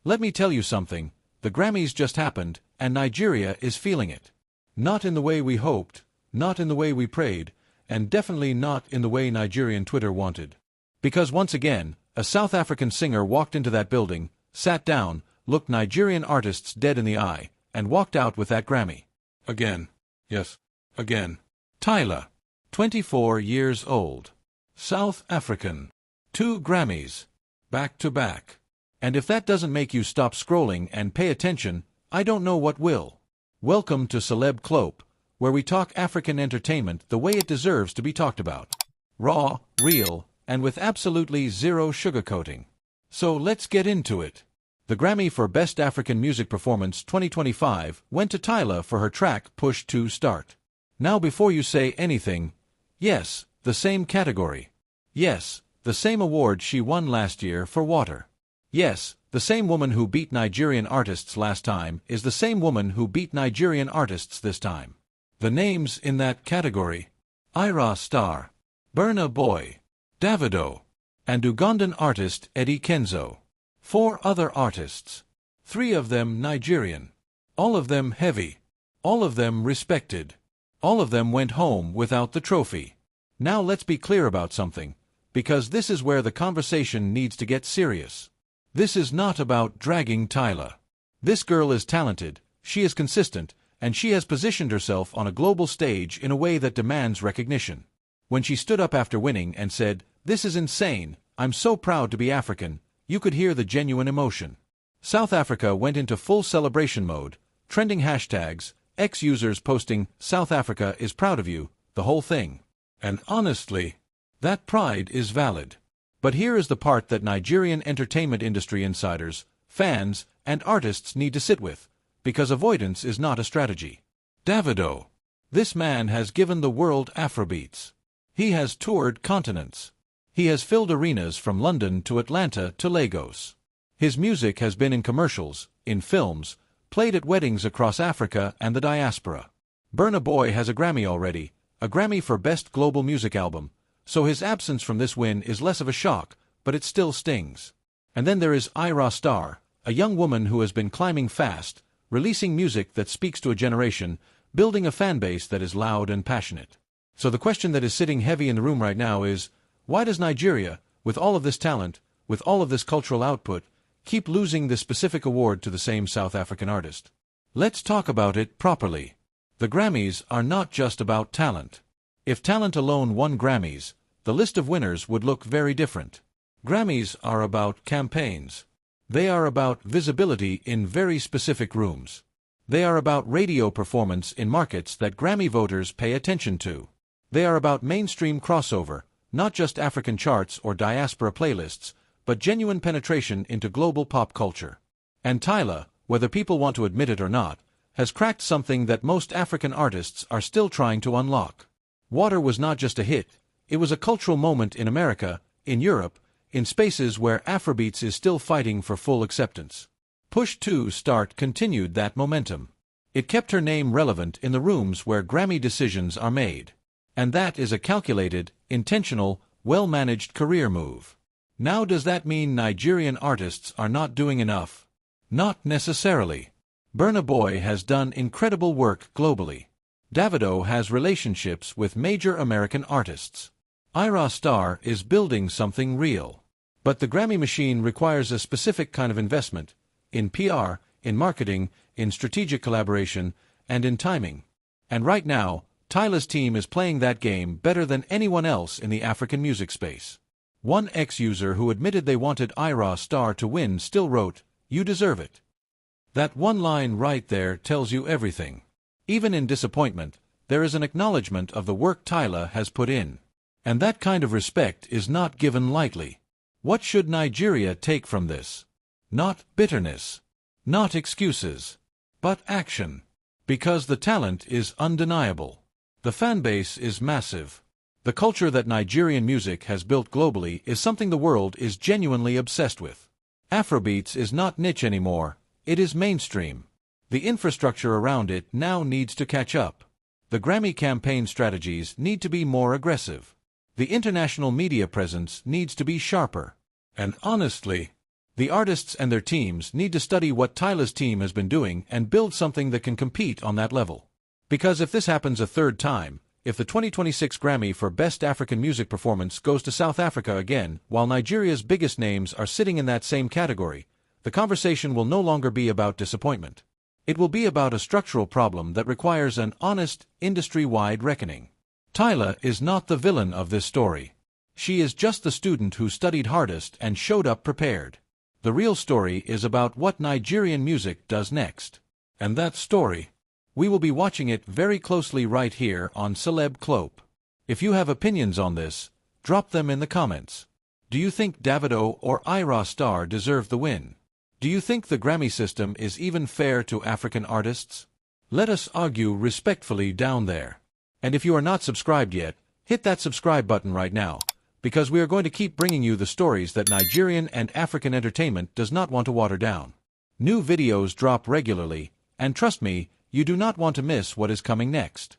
Let me tell you something, the Grammys just happened, and Nigeria is feeling it. Not in the way we hoped, not in the way we prayed, and definitely not in the way Nigerian Twitter wanted. Because once again, a South African singer walked into that building, sat down, looked Nigerian artists dead in the eye, and walked out with that Grammy. Again. Yes. Again. Tyla. 24 years old. South African. 2 Grammys. Back to back. And if that doesn't make you stop scrolling and pay attention, I don't know what will. Welcome to Celeb Clope, where we talk African entertainment the way it deserves to be talked about. Raw, real, and with absolutely zero sugarcoating. So let's get into it. The Grammy for Best African Music Performance 2025 went to Tyla for her track Push to Start. Now before you say anything, yes, the same category. Yes, the same award she won last year for Water. Yes, the same woman who beat Nigerian artists last time is the same woman who beat Nigerian artists this time. The names in that category: Ira Star, Burna Boy, Davido, and Ugandan artist Eddie Kenzo. 4 other artists. 3 of them Nigerian. All of them heavy. All of them respected. All of them went home without the trophy. Now let's be clear about something, because this is where the conversation needs to get serious. This is not about dragging Tyla. This girl is talented, she is consistent, and she has positioned herself on a global stage in a way that demands recognition. When she stood up after winning and said, "This is insane, I'm so proud to be African," you could hear the genuine emotion. South Africa went into full celebration mode, trending hashtags, ex-users posting, "South Africa is proud of you," the whole thing. And honestly, that pride is valid. But here is the part that Nigerian entertainment industry insiders, fans, and artists need to sit with, because avoidance is not a strategy. Davido. This man has given the world Afrobeats. He has toured continents. He has filled arenas from London to Atlanta to Lagos. His music has been in commercials, in films, played at weddings across Africa and the diaspora. Burna Boy has a Grammy already, a Grammy for Best Global Music Album, so his absence from this win is less of a shock, but it still stings. And then there is Ira Star, a young woman who has been climbing fast, releasing music that speaks to a generation, building a fanbase that is loud and passionate. So the question that is sitting heavy in the room right now is, why does Nigeria, with all of this talent, with all of this cultural output, keep losing this specific award to the same South African artist? Let's talk about it properly. The Grammys are not just about talent. If talent alone won Grammys, the list of winners would look very different. Grammys are about campaigns. They are about visibility in very specific rooms. They are about radio performance in markets that Grammy voters pay attention to. They are about mainstream crossover, not just African charts or diaspora playlists, but genuine penetration into global pop culture. And Tyla, whether people want to admit it or not, has cracked something that most African artists are still trying to unlock. Water was not just a hit, it was a cultural moment in America, in Europe, in spaces where Afrobeats is still fighting for full acceptance. Push to Start continued that momentum. It kept her name relevant in the rooms where Grammy decisions are made. And that is a calculated, intentional, well-managed career move. Now does that mean Nigerian artists are not doing enough? Not necessarily. Burna Boy has done incredible work globally. Davido has relationships with major American artists. Ira Star is building something real. But the Grammy machine requires a specific kind of investment, in PR, in marketing, in strategic collaboration, and in timing. And right now, Tyla's team is playing that game better than anyone else in the African music space. One ex-user who admitted they wanted Ira Star to win still wrote, "You deserve it." That one line right there tells you everything. Even in disappointment, there is an acknowledgement of the work Tyla has put in. And that kind of respect is not given lightly. What should Nigeria take from this? Not bitterness. Not excuses. But action. Because the talent is undeniable. The fanbase is massive. The culture that Nigerian music has built globally is something the world is genuinely obsessed with. Afrobeats is not niche anymore, it is mainstream. The infrastructure around it now needs to catch up. The Grammy campaign strategies need to be more aggressive. The international media presence needs to be sharper. And honestly, The artists and their teams need to study what Tyla's team has been doing and build something that can compete on that level. Because if this happens a third time, if the 2026 Grammy for Best African Music Performance goes to South Africa again, while Nigeria's biggest names are sitting in that same category, the conversation will no longer be about disappointment. It will be about a structural problem that requires an honest, industry-wide reckoning. Tyla is not the villain of this story. She is just the student who studied hardest and showed up prepared. The real story is about what Nigerian music does next. And that story, we will be watching it very closely right here on Celeb Clope. If you have opinions on this, drop them in the comments. Do you think Davido or Ira Star deserve the win? Do you think the Grammy system is even fair to African artists? Let us argue respectfully down there. And if you are not subscribed yet, hit that subscribe button right now, because we are going to keep bringing you the stories that Nigerian and African entertainment does not want to water down. New videos drop regularly, and trust me, you do not want to miss what is coming next.